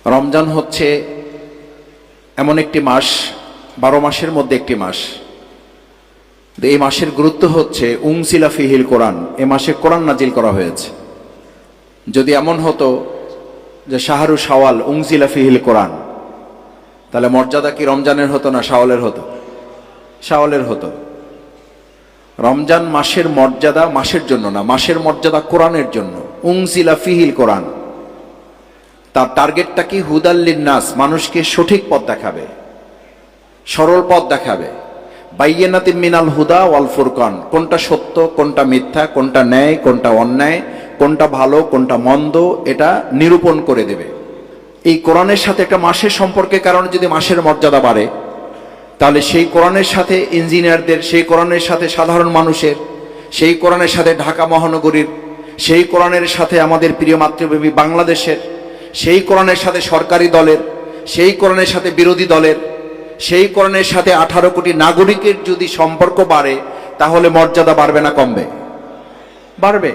রমজান হচ্ছে এমন একটি মাস, 12 মাসের মধ্যে একটি মাস। এই মাসের গুরুত্ব হচ্ছে উনজিলা ফিহিল কোরআন, এ মাসে কোরআন নাজিল করা হয়েছে। যদি এমন হতো যে শাহরু শাওয়াল উনজিলা ফিহিল কোরআন, তাহলে মর্যাদা কি রমজানের হতো না শাওয়ালের হতো? শাওয়ালের হতো। রমজান মাসের মর্যাদা মাসের জন্য না, মাসের মর্যাদা কোরআনের জন্য। উনজিলা ফিহিল কোরআন, তার টার্গেটটা কি? হুদাল্লিন নাস, মানুষকে সঠিক পথ দেখাবে, সরল পথ দেখাবে। বাইয়িনাতিন মিনাল হুদা ওয়াল ফুরকান, কোনটা সত্য কোনটা মিথ্যা, কোনটা ন্যায় কোনটা অন্যায়, কোনটা ভালো কোনটা মন্দ, এটা নিরূপণ করে দেবে। এই কোরআনের সাথে একটা মাসের সম্পর্কের কারণে যদি মাসের মর্যাদা বাড়ে, তাহলে সেই কোরআনের সাথে ইঞ্জিনিয়ারদের, সেই কোরআনের সাথে সাধারণ মানুষের, সেই কোরআনের সাথে ঢাকা মহানগরীর, সেই কোরআনের সাথে আমাদের প্রিয় মাতৃভূমি বাংলাদেশের, সেই কোরআনের সাথে সরকারি দলের, সেই কোরআনের সাথে বিরোধী দলের, সেই কোরআনের সাথে 18 কোটি নাগরিকের যদি সম্পর্ক বাড়ে, তাহলে মর্যাদা বাড়বে না কমবে? বাড়বে।